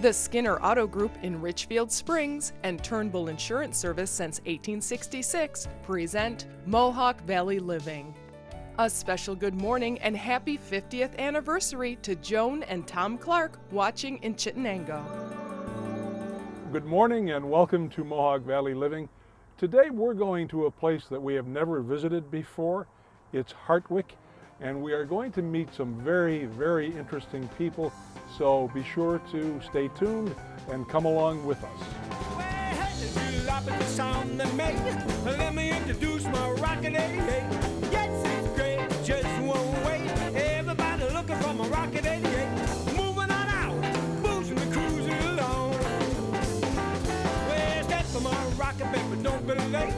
The Skinner Auto Group in Richfield Springs and Turnbull Insurance Service since 1866 present Mohawk Valley Living. A special good morning and happy 50th anniversary to Joan and Tom Clark watching in Chittenango. Good morning and welcome to Mohawk Valley Living. Today we're going to a place that we have never visited before. It's Hartwick, and we are going to meet some very, very interesting people. So be sure to stay tuned and come along with us. Let me introduce my rocket. Yes, it's great, just one way. Everybody looking for my rocket 88. Moving on out, boozing and cruising along. Where's that for my rocket, baby? Don't be late.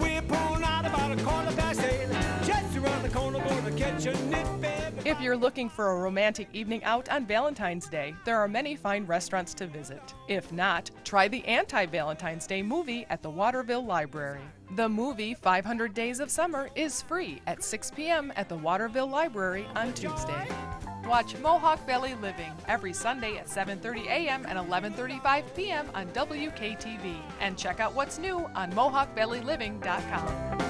We're pulling out about a quarter past 8. Just around the corner, gonna catch a nip, baby. If you're looking for a romantic evening out on Valentine's Day, there are many fine restaurants to visit. If not, try the anti-Valentine's Day movie at the Waterville Library. The movie 500 Days of Summer is free at 6 p.m. at the Waterville Library on Tuesday. Watch Mohawk Valley Living every Sunday at 7:30 a.m. and 11:35 p.m. on WKTV. And check out what's new on MohawkValleyLiving.com.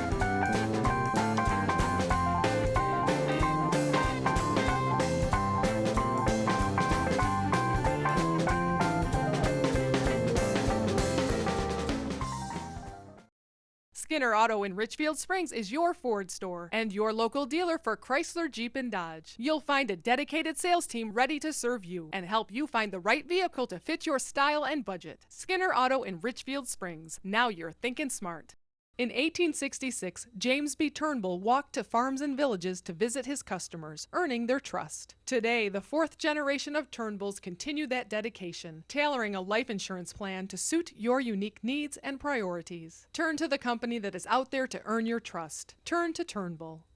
Skinner Auto in Richfield Springs is your Ford store and your local dealer for Chrysler, Jeep, and Dodge. You'll find a dedicated sales team ready to serve you and help you find the right vehicle to fit your style and budget. Skinner Auto in Richfield Springs. Now you're thinking smart. In 1866, James B. Turnbull walked to farms and villages to visit his customers, earning their trust. Today, the fourth generation of Turnbulls continue that dedication, tailoring a life insurance plan to suit your unique needs and priorities. Turn to the company that is out there to earn your trust. Turn to Turnbull.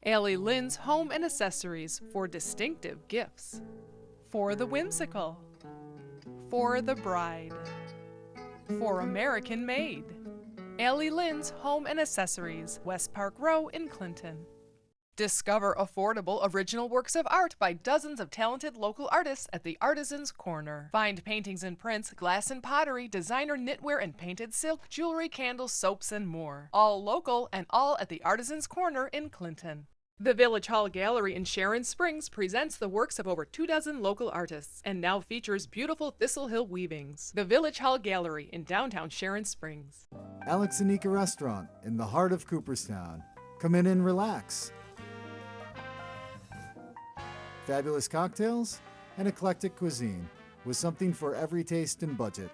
Allie Lynn's Home and Accessories for distinctive gifts. For the whimsical. For the bride. For American made. Allie Lynn's Home and Accessories, West Park Row in Clinton. Discover affordable original works of art by dozens of talented local artists at the Artisan's Corner. Find paintings and prints, glass and pottery, designer knitwear and painted silk, jewelry, candles, soaps, and more. All local and all at the Artisan's Corner in Clinton. The Village Hall Gallery in Sharon Springs presents the works of over 24 local artists and now features beautiful Thistle Hill weavings. The Village Hall Gallery in downtown Sharon Springs. Alex and Nika Restaurant in the heart of Cooperstown. Come in and relax. Fabulous cocktails and eclectic cuisine with something for every taste and budget.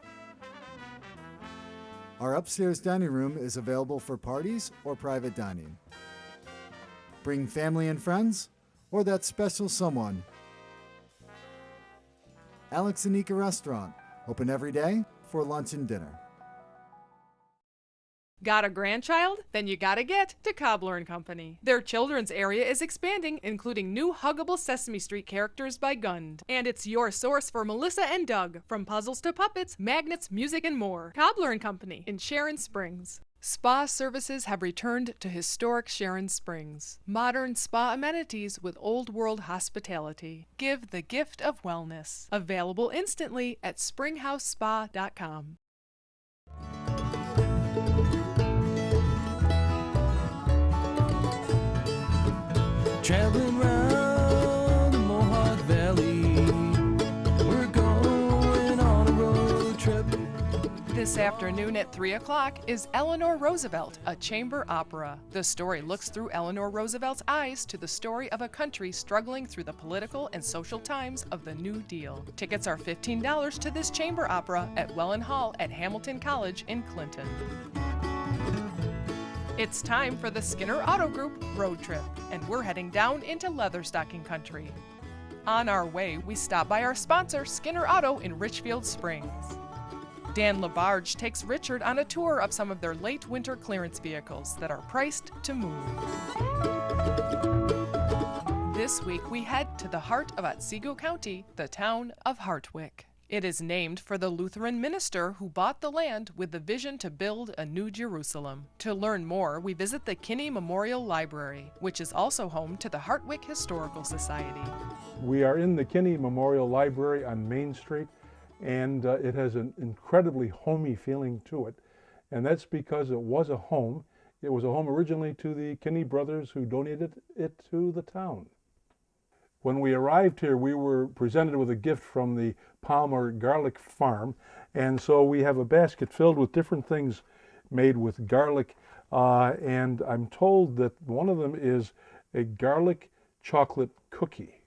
Our upstairs dining room is available for parties or private dining. Bring family and friends, or that special someone. Alex and Nika Restaurant, open every day for lunch and dinner. Got a grandchild? Then you gotta get to Cobbler & Company. Their children's area is expanding, including new huggable Sesame Street characters by Gund. And it's your source for Melissa and Doug, from puzzles to puppets, magnets, music, and more. Cobbler & Company in Sharon Springs. Spa services have returned to historic Sharon Springs. Modern spa amenities with old-world hospitality. Give the gift of wellness. Available instantly at springhousespa.com. Traveling round the Mohawk Valley, we're going on a road trip. This afternoon at 3 o'clock is Eleanor Roosevelt, a chamber opera. The story looks through Eleanor Roosevelt's eyes to the story of a country struggling through the political and social times of the New Deal. Tickets are $15 to this chamber opera at Welland Hall at Hamilton College in Clinton. It's time for the Skinner Auto Group road trip, and we're heading down into Leatherstocking country. On our way, we stop by our sponsor, Skinner Auto in Richfield Springs. Dan LaBarge takes Richard on a tour of some of their late winter clearance vehicles that are priced to move. This week, we head to the heart of Otsego County, the town of Hartwick. It is named for the Lutheran minister who bought the land with the vision to build a new Jerusalem. To learn more, we visit the Kinney Memorial Library, which is also home to the Hartwick Historical Society. We are in the Kinney Memorial Library on Main Street, and it has an incredibly homey feeling to it. And that's because it was a home. It was a home originally to the Kinney brothers who donated it to the town. When we arrived here, we were presented with a gift from the Palmer Garlic Farm, and so we have a basket filled with different things made with garlic, and I'm told that one of them is a garlic chocolate cookie.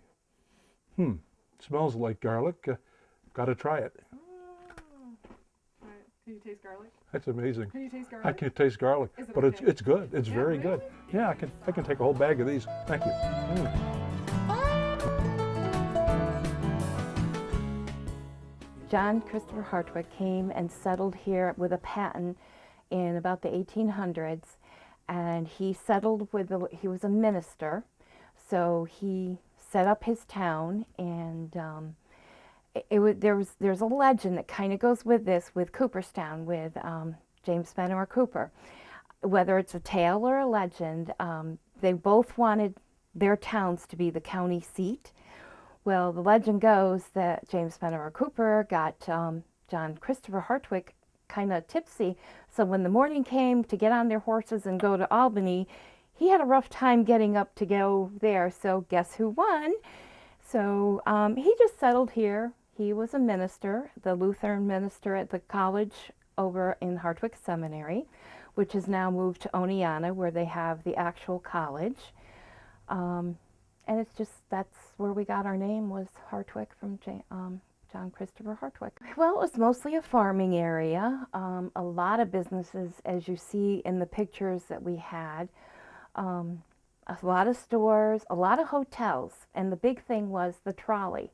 Smells like garlic. Gotta try it. Can you taste garlic? That's amazing. Can you taste garlic? I can taste garlic, Is it but okay? it's good. It's Yeah, very really? good. Yeah, I can take a whole bag of these. Thank you. John Christopher Hartwick came and settled here with a patent in about the 1800s, and he settled with he was a minister, so he set up his town, and there's a legend that kind of goes with this, with Cooperstown, with James Fenimore Cooper. Whether it's a tale or a legend, they both wanted their towns to be the county seat. Well, the legend goes that James Fenimore Cooper got John Christopher Hartwick kind of tipsy, so when the morning came to get on their horses and go to Albany, he had a rough time getting up to go there, so guess who won? So he just settled here. He was a minister, the Lutheran minister at the college over in Hartwick Seminary, which has now moved to Oneonta, where they have the actual college. And it's just, that's where we got our name, was Hartwick, from John Christopher Hartwick. Well, it was mostly a farming area. A lot of businesses, as you see in the pictures that we had. A lot of stores, a lot of hotels, and the big thing was the trolley.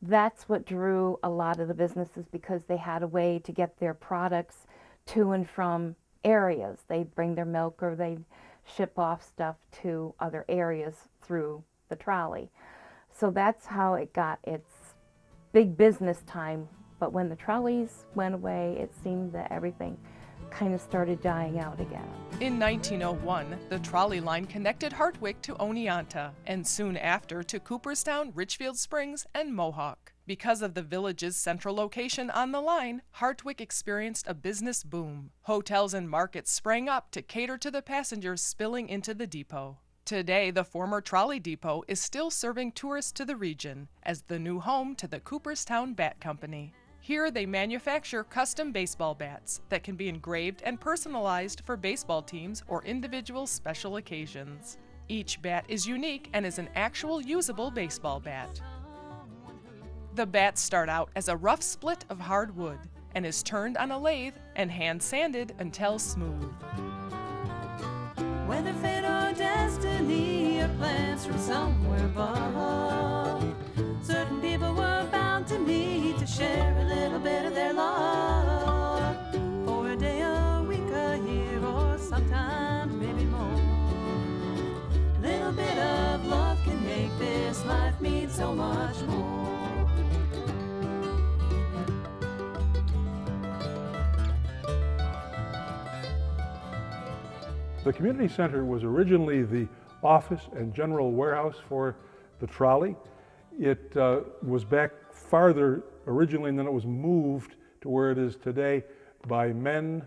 That's what drew a lot of the businesses, because they had a way to get their products to and from areas. They'd bring their milk, or they'd ship off stuff to other areas through the trolley. So that's how it got its big business time. But when the trolleys went away, it seemed that everything kind of started dying out again. In 1901, the trolley line connected Hartwick to Oneonta, and soon after to Cooperstown, Richfield Springs, and Mohawk. Because of the village's central location on the line, Hartwick experienced a business boom. Hotels and markets sprang up to cater to the passengers spilling into the depot. Today, the former trolley depot is still serving tourists to the region as the new home to the Cooperstown Bat Company. Here they manufacture custom baseball bats that can be engraved and personalized for baseball teams or individual special occasions. Each bat is unique and is an actual usable baseball bat. The bats start out as a rough split of hard wood and is turned on a lathe and hand sanded until smooth. Whether fate or destiny or plans from somewhere above, certain people were bound to meet to share a little bit of their love. For a day, a week, a year, or sometimes maybe more. A little bit of love can make this life mean so much more. The community center was originally the office and general warehouse for the trolley. It was back farther originally, and then it was moved to where it is today by men,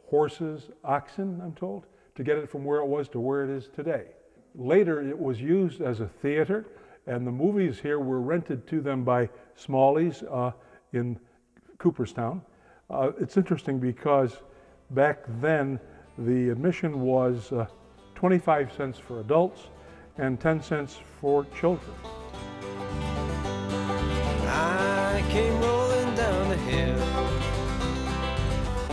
horses, oxen, I'm told, to get it from where it was to where it is today. Later, it was used as a theater, and the movies here were rented to them by Smalleys in Cooperstown. It's interesting because back then, the admission was 25 cents for adults and 10 cents for children. I came rolling down the hill,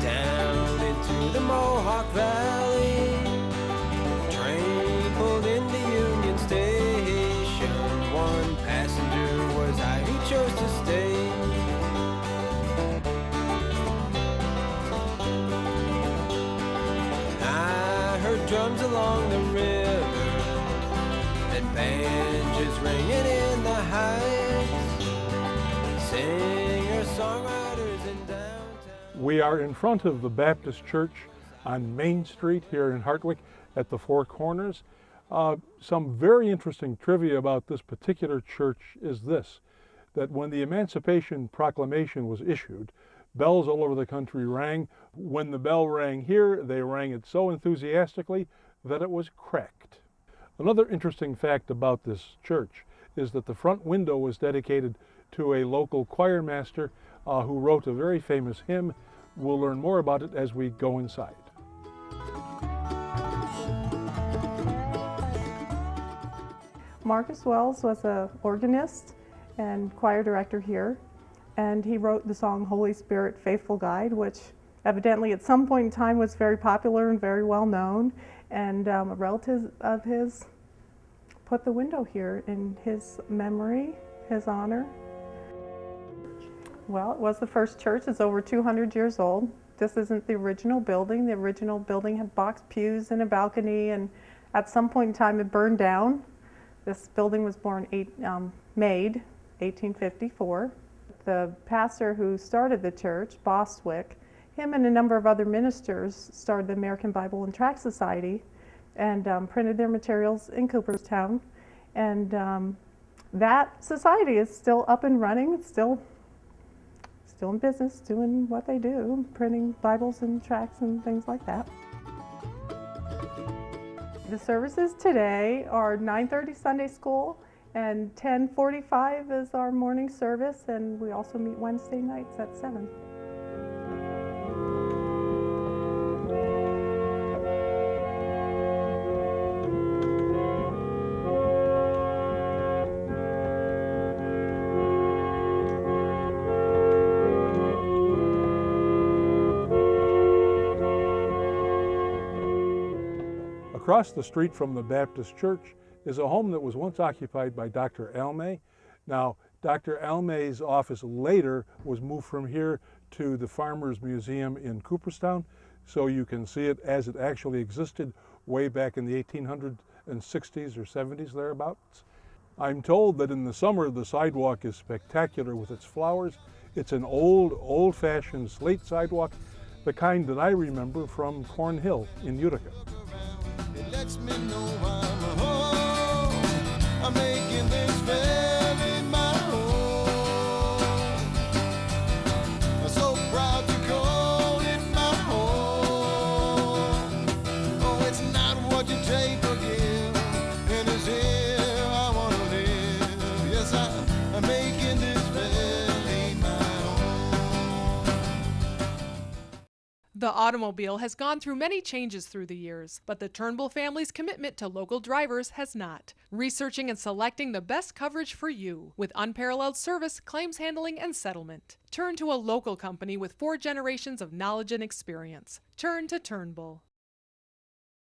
down into the Mohawk Valley. Train pulled into Union Station. One passenger was I who chose to stay. I heard drums along the river and banjos ringing in the heights. Singer-songwriters We are in front of the Baptist Church on Main Street here in Hartwick at the Four Corners. Some very interesting trivia about this particular church is this, that when the Emancipation Proclamation was issued, bells all over the country rang. When the bell rang here, they rang it so enthusiastically that it was cracked. Another interesting fact about this church is that the front window was dedicated to a local choir master who wrote a very famous hymn. We'll learn more about it as we go inside. Marcus Wells was an organist and choir director here, and he wrote the song Holy Spirit, Faithful Guide, which evidently at some point in time was very popular and very well known, and a relative of his put the window here in his memory, his honor. Well, it was the first church. It's over 200 years old. This isn't the original building. The original building had box pews and a balcony, and at some point in time it burned down. This building was made 1854. The pastor who started the church, Bostwick, him and a number of other ministers started the American Bible and Tract Society and printed their materials in Cooperstown. And that society is still up and running. It's still in business, doing what they do, printing Bibles and tracts and things like that. The services today are 9:30 Sunday school and 10:45 is our morning service, and we also meet Wednesday nights at 7. Across the street from the Baptist Church is a home that was once occupied by Dr. Almay. Now, Dr. Almay's office later was moved from here to the Farmers Museum in Cooperstown, so you can see it as it actually existed way back in the 1860s or 70s, thereabouts. I'm told that in the summer the sidewalk is spectacular with its flowers. It's an old-fashioned slate sidewalk, the kind that I remember from Cornhill in Utica. It lets me know I'm home. I'm making this valley my home. I'm so proud to call it my home. Oh, it's not what you take or give, and it's here I want to live. Yes, I'm making this valley my home. The automobile has gone through many changes through the years, but the Turnbull family's commitment to local drivers has not. Researching and selecting the best coverage for you with unparalleled service, claims handling, and settlement. Turn to a local company with 4 generations of knowledge and experience. Turn to Turnbull.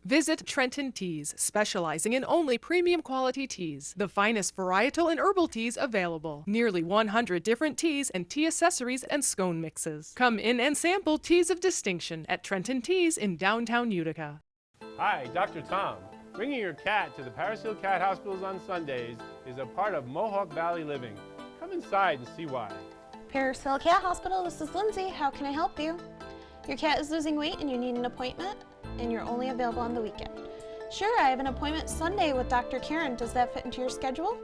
Visit Trenton Teas, specializing in only premium quality teas. The finest varietal and herbal teas available. Nearly 100 different teas and tea accessories and scone mixes. Come in and sample teas of distinction at Trenton Teas in downtown Utica. Hi, Dr. Tom. Bringing your cat to the Paris Hill Cat Hospitals on Sundays is a part of Mohawk Valley living. Come inside and see why. Paris Hill Cat Hospital, this is Lindsay. How can I help you? Your cat is losing weight and you need an appointment, and you're only available on the weekend. Sure, I have an appointment Sunday with Dr. Karen. Does that fit into your schedule?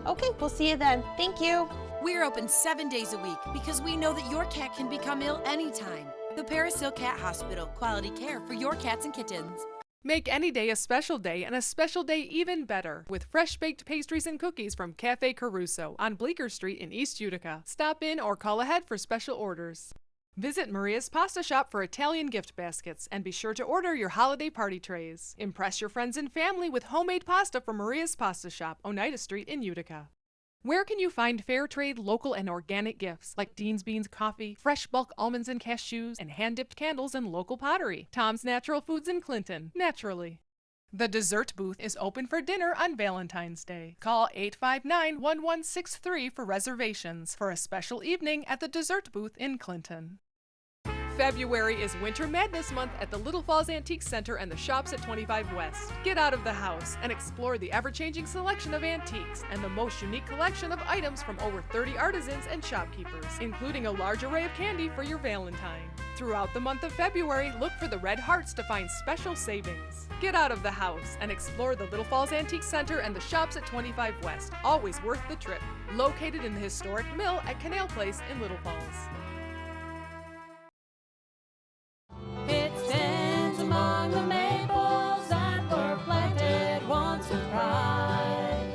Okay, we'll see you then. Thank you. We're open 7 days a week because we know that your cat can become ill anytime. The Paris Hill Cat Hospital, quality care for your cats and kittens. Make any day a special day and a special day even better with fresh baked pastries and cookies from Cafe Caruso on Bleecker Street in East Utica. Stop in or call ahead for special orders. Visit Maria's Pasta Shop for Italian gift baskets and be sure to order your holiday party trays. Impress your friends and family with homemade pasta from Maria's Pasta Shop, Oneida Street in Utica. Where can you find fair trade, local, and organic gifts like Dean's Beans coffee, fresh bulk almonds and cashews, and hand-dipped candles and local pottery? Tom's Natural Foods in Clinton, naturally. The dessert booth is open for dinner on Valentine's Day. Call 859-1163 for reservations for a special evening at the dessert booth in Clinton. February is Winter Madness Month at the Little Falls Antique Center and the shops at 25 West. Get out of the house and explore the ever-changing selection of antiques and the most unique collection of items from over 30 artisans and shopkeepers, including a large array of candy for your Valentine. Throughout the month of February, look for the Red Hearts to find special savings. Get out of the house and explore the Little Falls Antique Center and the shops at 25 West. Always worth the trip. Located in the historic mill at Canal Place in Little Falls. It stands among the maples that were planted once with pride.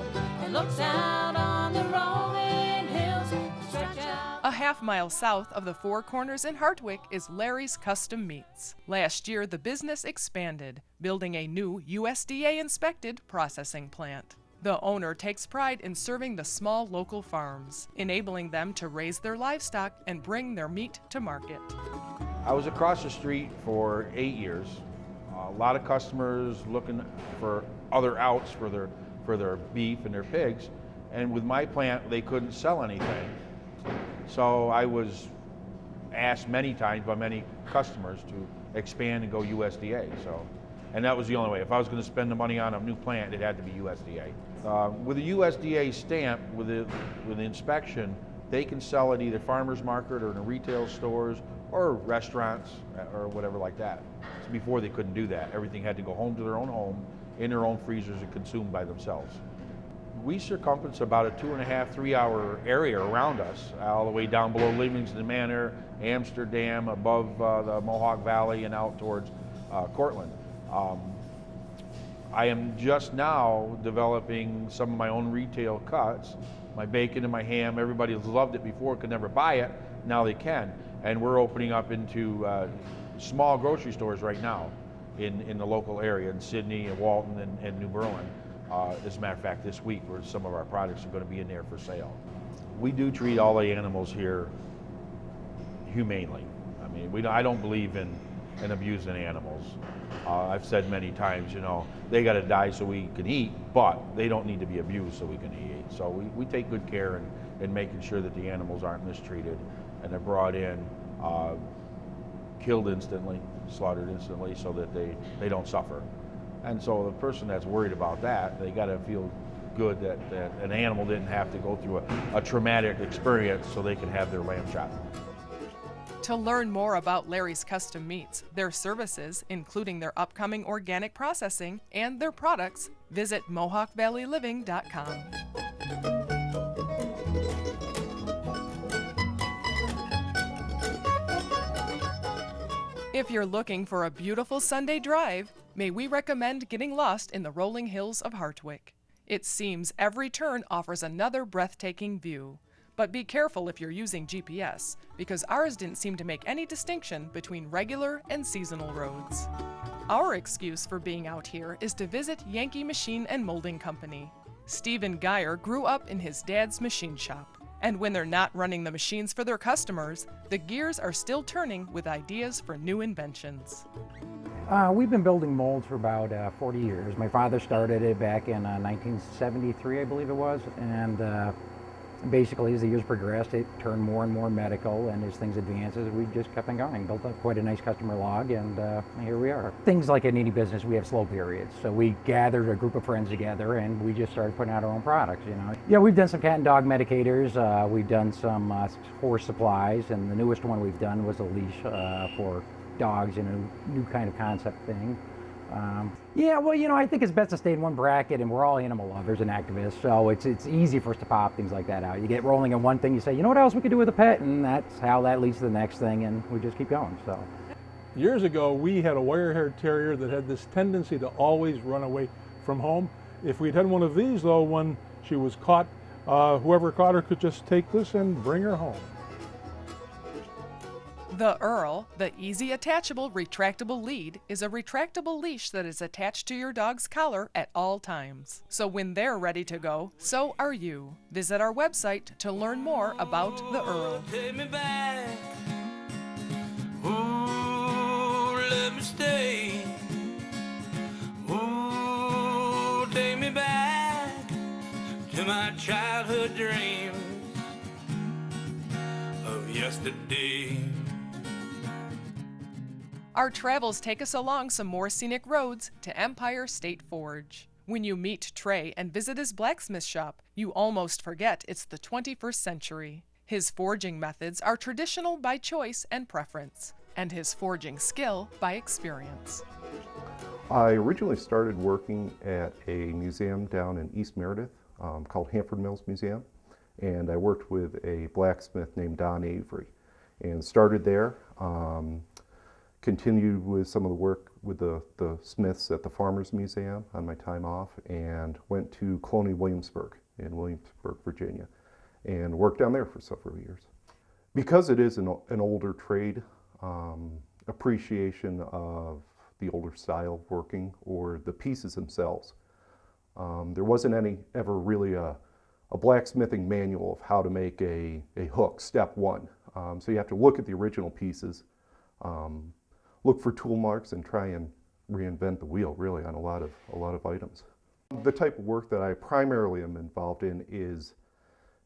It looks out on the rolling hills that stretch out. A half-mile south of the Four Corners in Hartwick is Larry's Custom Meats. Last year, the business expanded, building a new USDA-inspected processing plant. The owner takes pride in serving the small local farms, enabling them to raise their livestock and bring their meat to market. I was across the street for 8 years. A lot of customers looking for other outs for their beef and their pigs, and with my plant they couldn't sell anything. So I was asked many times by many customers to expand and go USDA. And that was the only way. If I was going to spend the money on a new plant, it had to be USDA. With a USDA stamp, with the inspection, they can sell at either farmers market or in the retail stores or restaurants or whatever like that. So before they couldn't do that. Everything had to go home to their own home, in their own freezers and consumed by themselves. We circumference about a 2.5, 3 hour area around us, all the way down below Livingston Manor, Amsterdam, above the Mohawk Valley and out towards Cortland. I am just now developing some of my own retail cuts, my bacon and my ham. Everybody has loved it before, could never buy it, now they can. And we're opening up into small grocery stores right now in the local area, in Sydney and Walton and New Berlin. As a matter of fact, this week where some of our products are going to be in there for sale. We do treat all the animals here humanely. I mean, I don't believe in abusing animals. I've said many times, you know, they got to die so we can eat, but they don't need to be abused so we can eat. So we take good care in making sure that the animals aren't mistreated and they're brought in, killed instantly, slaughtered instantly so that they don't suffer. And so the person that's worried about that, they got to feel good that an animal didn't have to go through a traumatic experience so they can have their lamb chop. To learn more about Larry's Custom Meats, their services, including their upcoming organic processing, and their products, visit MohawkValleyLiving.com. If you're looking for a beautiful Sunday drive, may we recommend getting lost in the rolling hills of Hartwick. It seems every turn offers another breathtaking view. But be careful if you're using GPS, because ours didn't seem to make any distinction between regular and seasonal roads. Our excuse for being out here is to visit Yankee Machine and Molding Company. Stephen Geyer grew up in his dad's machine shop. And when they're not running the machines for their customers, the gears are still turning with ideas for new inventions. We've been building molds for about 40 years. My father started it back in 1973, I believe it was, and basically as the years progressed, it turned more and more medical, and as things advanced, we just kept on going. Built up quite a nice customer log, and here we are. Things like in any business, we have slow periods. So we gathered a group of friends together, and we just started putting out our own products, you know. Yeah, we've done some cat and dog medicators. We've done some horse supplies, and the newest one we've done was a leash for dogs, in a new kind of concept thing. Yeah, well, you know, I think it's best to stay in one bracket, and we're all animal lovers and activists, so it's easy for us to pop things like that out. You get rolling in one thing, you say, you know what else we could do with a pet, and that's how that leads to the next thing, and we just keep going. So Years ago, we had a wire-haired terrier that had this tendency to always run away from home. If we'd had one of these, though, when she was caught, whoever caught her could just take this and bring her home. The Earl, the easy attachable retractable lead, is a retractable leash that is attached to your dog's collar at all times. So when they're ready to go, so are you. Visit our website to learn more about the Earl. Take me back. Ooh, let me stay. Ooh, take me back to my childhood dreams of yesterday. Our travels take us along some more scenic roads to Empire State Forge. When you meet Trey and visit his blacksmith shop, you almost forget it's the 21st century. His forging methods are traditional by choice and preference. and his forging skill by experience. I originally started working at a museum down in East Meredith called Hanford Mills Museum, and I worked with a blacksmith named Don Avery, and started there. Continued with some of the work with the smiths at the Farmers Museum on my time off, and went to Colonial Williamsburg in Williamsburg, Virginia, and worked down there for several years. Because it is an older trade, appreciation of the older style of working or the pieces themselves. There wasn't ever really a blacksmithing manual of how to make a hook, step one. So you have to look at the original pieces, look for tool marks, and try and reinvent the wheel really on a lot of items. The type of work that I primarily am involved in is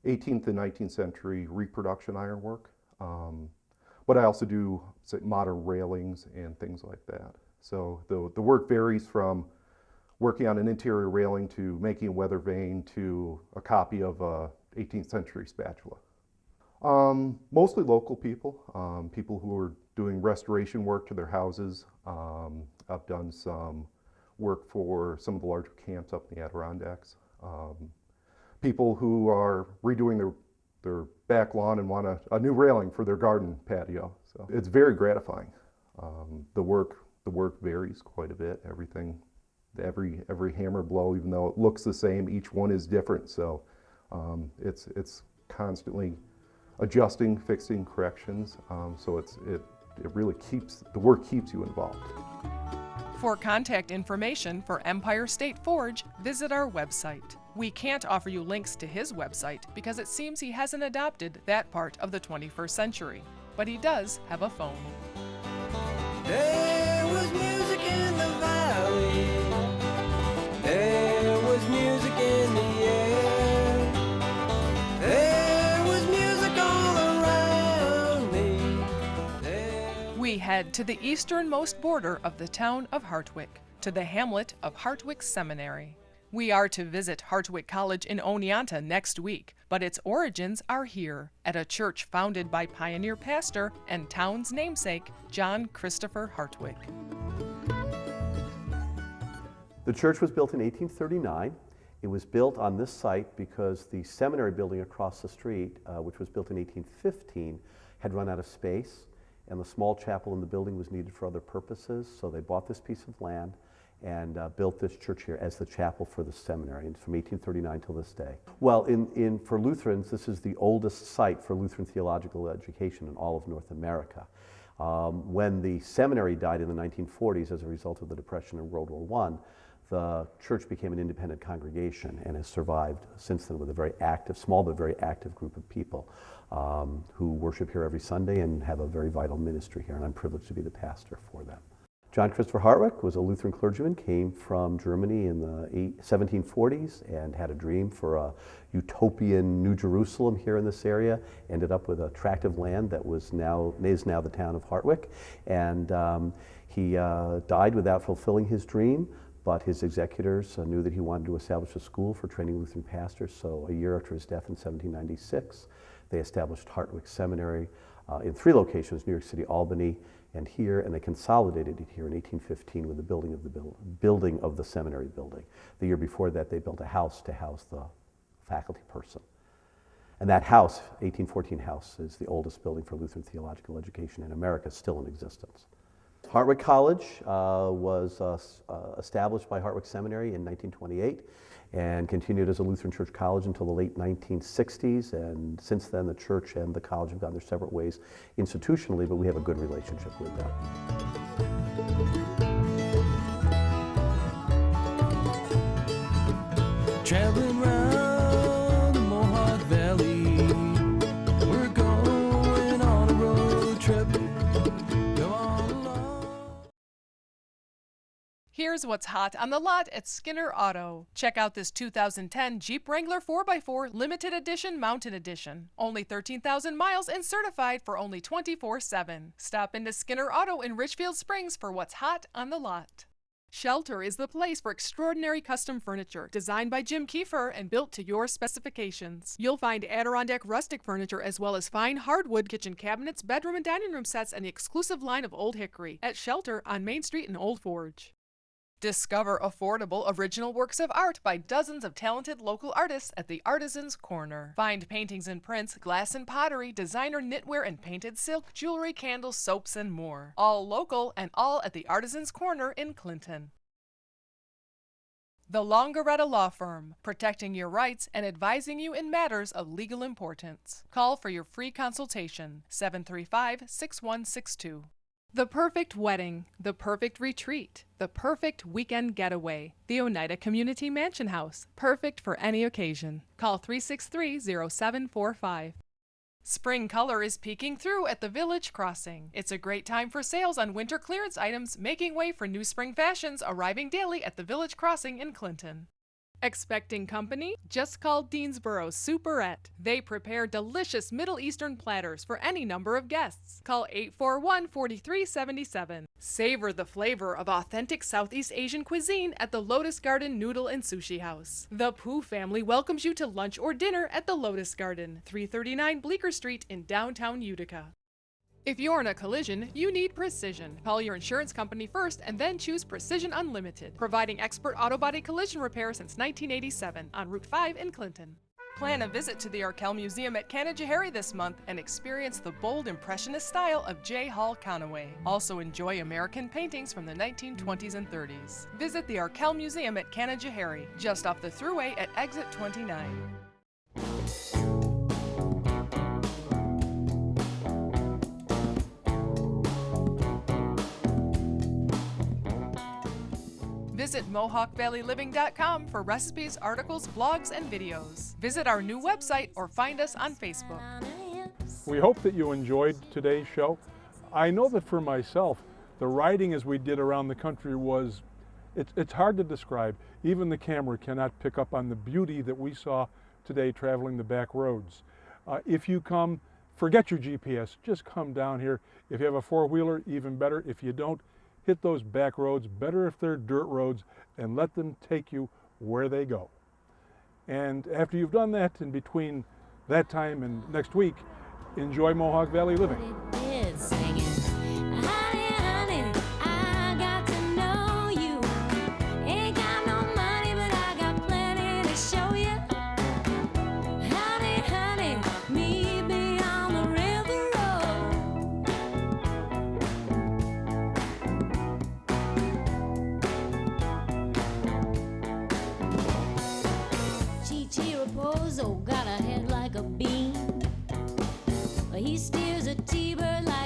18th and 19th century reproduction ironwork, but I also do modern railings and things like that. So the work varies from working on an interior railing to making a weather vane to a copy of a 18th century spatula. Mostly local people, people who are doing restoration work to their houses. I've done some work for some of the larger camps up in the Adirondacks. People who are redoing their back lawn and want a new railing for their garden patio. So it's very gratifying. The work varies quite a bit. Every hammer blow, even though it looks the same, each one is different. So it's constantly adjusting, fixing, corrections. So it really the work keeps you involved. For contact information for Empire State Forge, visit our website. We can't offer you links to his website because it seems he hasn't adopted that part of the 21st century, but he does have a phone. There was music in the valley. There was music in the air. There was music all around me. We head to the easternmost border of the town of Hartwick, to the hamlet of Hartwick Seminary. We are to visit Hartwick College in Oneonta next week, but its origins are here, at a church founded by pioneer pastor and town's namesake, John Christopher Hartwick. The church was built in 1839. It was built on this site because the seminary building across the street, which was built in 1815, had run out of space, and the small chapel in the building was needed for other purposes, so they bought this piece of land and built this church here as the chapel for the seminary, and from 1839 till this day. Well, for Lutherans, this is the oldest site for Lutheran theological education in all of North America. When the seminary died in the 1940s as a result of the Depression and World War I, the church became an independent congregation and has survived since then with a very active, small but very active group of people who worship here every Sunday and have a very vital ministry here, and I'm privileged to be the pastor for them. John Christopher Hartwick was a Lutheran clergyman, came from Germany in the 1740s and had a dream for a utopian New Jerusalem here in this area, ended up with a tract of land that is now the town of Hartwick, and he died without fulfilling his dream, but his executors knew that he wanted to establish a school for training Lutheran pastors, so a year after his death in 1796, they established Hartwick Seminary in 3 locations, New York City, Albany, and here, and they consolidated it here in 1815 with the building of the seminary building. The year before that, they built a house to house the faculty person. And that house, 1814 house, is the oldest building for Lutheran theological education in America, still in existence. Hartwick College was established by Hartwick Seminary in 1928 and continued as a Lutheran Church college until the late 1960s, and since then the church and the college have gone their separate ways institutionally, but we have a good relationship with them. Traveling round the Mohawk Valley, we're going on a road trip. Come on along. Here's what's hot on the lot at Skinner Auto. Check out this 2010 Jeep Wrangler 4x4 Limited Edition Mountain Edition. Only 13,000 miles and certified for only $24,700. Stop into Skinner Auto in Richfield Springs for what's hot on the lot. Shelter is the place for extraordinary custom furniture, designed by Jim Kiefer and built to your specifications. You'll find Adirondack rustic furniture as well as fine hardwood kitchen cabinets, bedroom and dining room sets, and the exclusive line of Old Hickory at Shelter on Main Street in Old Forge. Discover affordable original works of art by dozens of talented local artists at the Artisan's Corner. Find paintings and prints, glass and pottery, designer knitwear and painted silk, jewelry, candles, soaps, and more. All local and all at the Artisan's Corner in Clinton. The Longaretta Law Firm, protecting your rights and advising you in matters of legal importance. Call for your free consultation, 735-6162. The perfect wedding, the perfect retreat, the perfect weekend getaway. The Oneida Community Mansion House, perfect for any occasion. Call 363-0745. Spring color is peeking through at the Village Crossing. It's a great time for sales on winter clearance items, making way for new spring fashions arriving daily at the Village Crossing in Clinton. Expecting company? Just call Deansboro's Superette. They prepare delicious Middle Eastern platters for any number of guests. Call 841-4377. Savor the flavor of authentic Southeast Asian cuisine at the Lotus Garden Noodle and Sushi House. The Pooh family welcomes you to lunch or dinner at the Lotus Garden, 339 Bleecker Street in downtown Utica. If you're in a collision, you need precision. Call your insurance company first and then choose Precision Unlimited, providing expert auto body collision repair since 1987 on Route 5 in Clinton. Plan a visit to the Arkell Museum at Canajoharie this month and experience the bold impressionist style of J. Hall Conaway. Also enjoy American paintings from the 1920s and 30s. Visit the Arkell Museum at Canajoharie, just off the Thruway at exit 29. Visit MohawkValleyLiving.com for recipes, articles, blogs, and videos. Visit our new website or find us on Facebook. We hope that you enjoyed today's show. I know that for myself, the riding as we did around the country was, it's hard to describe. Even the camera cannot pick up on the beauty that we saw today traveling the back roads. If you come, forget your GPS, just come down here. If you have a four-wheeler, even better. If you don't, hit those back roads, better if they're dirt roads, and let them take you where they go. And after you've done that, in between that time and next week, enjoy Mohawk Valley living. Got a head like a beam. He steers a T-bird like